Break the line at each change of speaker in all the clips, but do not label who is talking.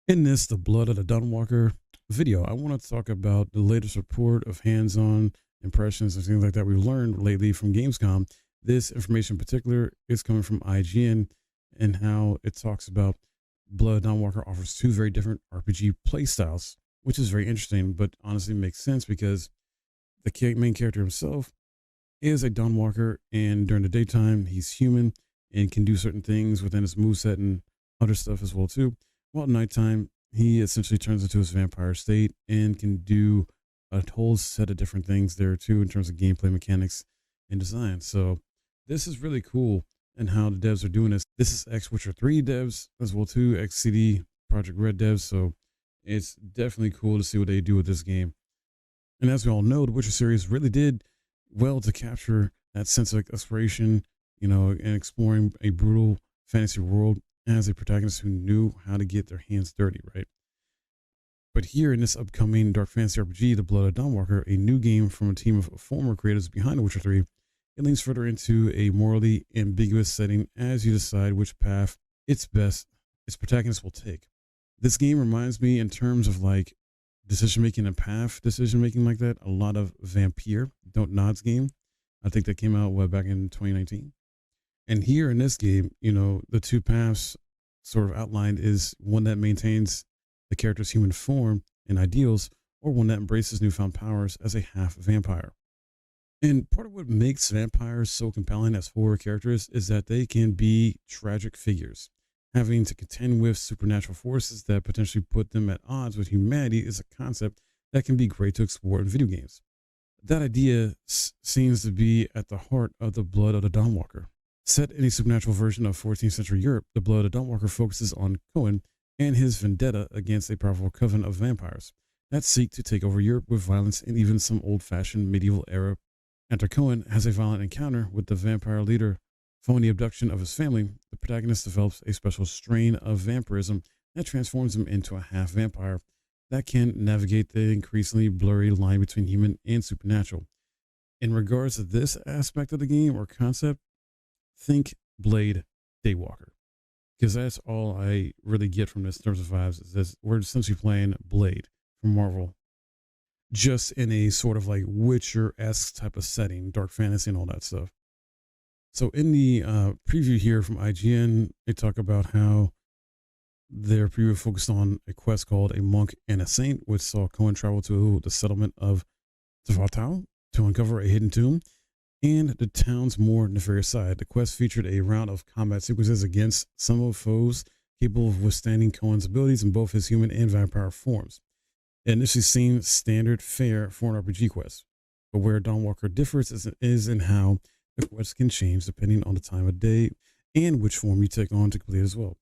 In this, The Blood of the Dawnwalker video, I want to talk about the latest report of hands-on impressions and things like that we've learned lately from Gamescom. This information in particular is coming from IGN and how it talks about Blood of the Dawnwalker offers two very different RPG playstyles, which is very interesting, but honestly makes sense because the main character himself is a Dawnwalker, and during the daytime, he's human and can do certain things within his moveset and other stuff as well too. While at nighttime, he essentially turns into his vampire state and can do a whole set of different things there too in terms of gameplay mechanics and design. So this is really cool and how the devs are doing this. This is X Witcher 3 devs as well too, XCD Project Red devs. So it's definitely cool to see what they do with this game. And as we all know, the Witcher series really did well to capture that sense of exploration, and exploring a brutal fantasy world as a protagonist who knew how to get their hands dirty, right? But here in this upcoming dark fantasy RPG, The Blood of Dawnwalker, a new game from a team of former creators behind The Witcher 3, it leans further into a morally ambiguous setting as you decide which path its protagonist will take. This game reminds me in terms of like decision making and path decision making like that, a lot of Vampire, Don't Nod's game. I think that came out back in 2019. And here in this game, the two paths sort of outlined is one that maintains the character's human form and ideals, or one that embraces newfound powers as a half vampire. And part of what makes vampires so compelling as horror characters is that they can be tragic figures. Having to contend with supernatural forces that potentially put them at odds with humanity is a concept that can be great to explore in video games. That idea seems to be at the heart of The Blood of the Dawnwalker. Set in a supernatural version of 14th century Europe, The Blood of the Dawnwalker focuses on Cohen and his vendetta against a powerful coven of vampires that seek to take over Europe with violence and even some old-fashioned medieval era. After Cohen has a violent encounter with the vampire leader following the abduction of his family, the protagonist develops a special strain of vampirism that transforms him into a half vampire that can navigate the increasingly blurry line between human and supernatural. In regards to this aspect of the game or concept, think Blade Daywalker, because that's all I really get from this in terms of vibes. Is this we're essentially playing Blade from Marvel, just in a sort of like Witcher-esque type of setting, dark fantasy and all that stuff. So in the preview here from IGN, they talk about how their preview focused on a quest called A Monk and a Saint, which saw Cohen travel to the settlement of Tavatal to uncover a hidden tomb and the town's more nefarious side. The quest featured a round of combat sequences against some of foes capable of withstanding Cohen's abilities in both his human and vampire forms. It initially seemed standard fare for an RPG quest, but where Dawnwalker differs is in how the quest can change depending on the time of day and which form you take on to complete as well.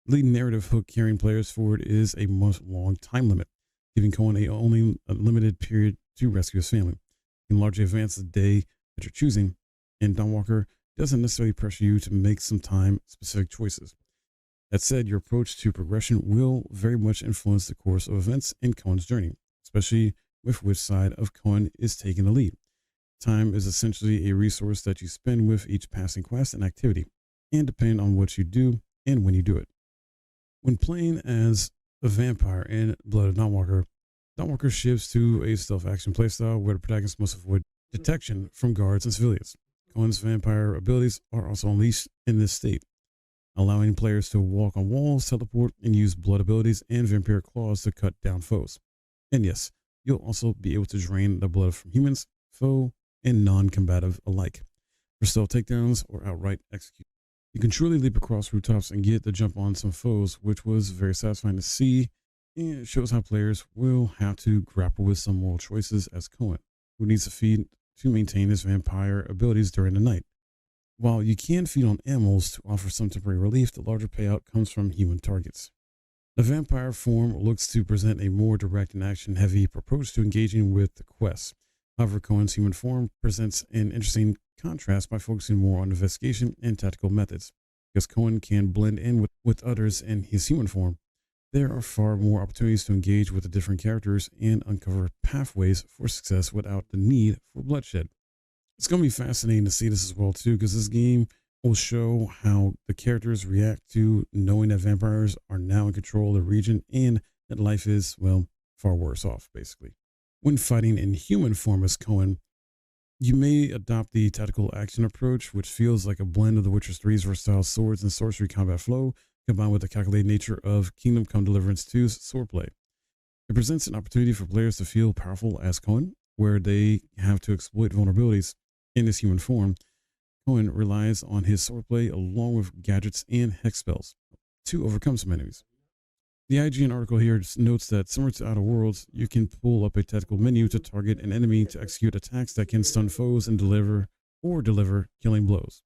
The narrative hook carrying players forward is a month-long time limit, giving Cohen only a limited period to rescue his family. You can largely advance the day that you're choosing, and Dawnwalker doesn't necessarily pressure you to make some time-specific choices. That said, your approach to progression will very much influence the course of events in Cohen's journey, especially with which side of Cohen is taking the lead. Time is essentially a resource that you spend with each passing quest and activity, and depending on what you do and when you do it. When playing as a vampire in Blood of Dawnwalker, Dawnwalker shifts to a stealth action playstyle where the protagonist must avoid detection from guards and civilians. Cohen's vampire abilities are also unleashed in this state, allowing players to walk on walls, teleport, and use blood abilities and vampire claws to cut down foes. And yes, you'll also be able to drain the blood from humans, foe, and non-combative alike for stealth takedowns or outright execution. You can truly leap across rooftops and get the jump on some foes, which was very satisfying to see, and it shows how players will have to grapple with some moral choices as Cohen, who needs to feed to maintain his vampire abilities during the night. While you can feed on animals to offer some temporary relief, the larger payout comes from human targets. The vampire form looks to present a more direct and action-heavy approach to engaging with the quest. However, Cohen's human form presents an interesting contrast by focusing more on investigation and tactical methods. Because Cohen can blend in with others in his human form, there are far more opportunities to engage with the different characters and uncover pathways for success without the need for bloodshed. It's going to be fascinating to see this as well, too, because this game will show how the characters react to knowing that vampires are now in control of the region and that life is, well, far worse off, basically. When fighting in human form as Cohen, you may adopt the tactical action approach, which feels like a blend of The Witcher 3's versatile swords and sorcery combat flow, combined with the calculated nature of Kingdom Come Deliverance 2's swordplay. It presents an opportunity for players to feel powerful as Cohen, where they have to exploit vulnerabilities in his human form. Cohen relies on his swordplay along with gadgets and hex spells to overcome some enemies. The IGN article here notes that similar to Outer Worlds, you can pull up a tactical menu to target an enemy to execute attacks that can stun foes and deliver killing blows.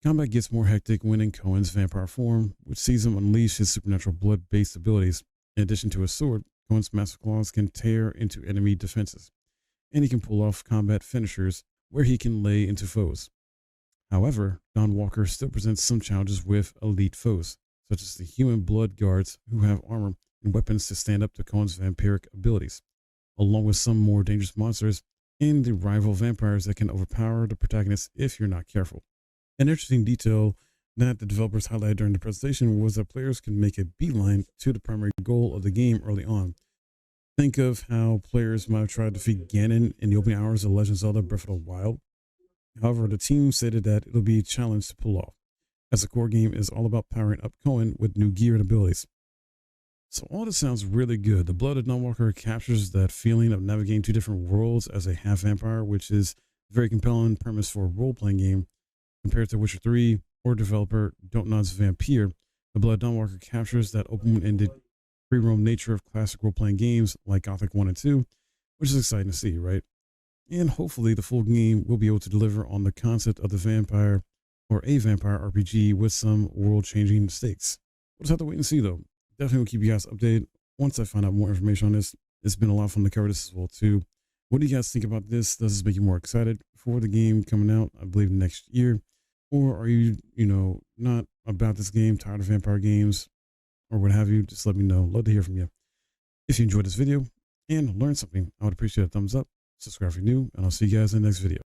Combat gets more hectic when in Cohen's vampire form, which sees him unleash his supernatural blood-based abilities. In addition to his sword, Cohen's massive claws can tear into enemy defenses, and he can pull off combat finishers where he can lay into foes. However, Dawnwalker still presents some challenges with elite foes, such as the human blood guards who have armor and weapons to stand up to Cohen's vampiric abilities, along with some more dangerous monsters and the rival vampires that can overpower the protagonist if you're not careful. An interesting detail that the developers highlighted during the presentation was that players can make a beeline to the primary goal of the game early on. Think of how players might have tried to defeat Ganon in the opening hours of Legend of Zelda Breath of the Wild. However, the team stated that it'll be a challenge to pull off, as the core game is all about powering up Cohen with new gear and abilities. So all this sounds really good. The Blood of Dawnwalker captures that feeling of navigating two different worlds as a half vampire, which is a very compelling premise for a role-playing game. Compared to Witcher 3 or developer Dontnod's Vampire, The Blood of Dawnwalker captures that open-ended free roam nature of classic role-playing games like Gothic 1 and 2, which is exciting to see, right? And hopefully the full game will be able to deliver on the concept of the vampire or a vampire RPG with some world-changing stakes. We'll just have to wait and see, though. Definitely will keep you guys updated once I find out more information on this. It's been a lot of fun to cover this as well, too. What do you guys think about this? Does this make you more excited for the game coming out, I believe, next year? Or are you, not about this game, tired of vampire games, or what have you? Just let me know. Love to hear from you. If you enjoyed this video and learned something, I would appreciate a thumbs up. Subscribe if you're new, and I'll see you guys in the next video.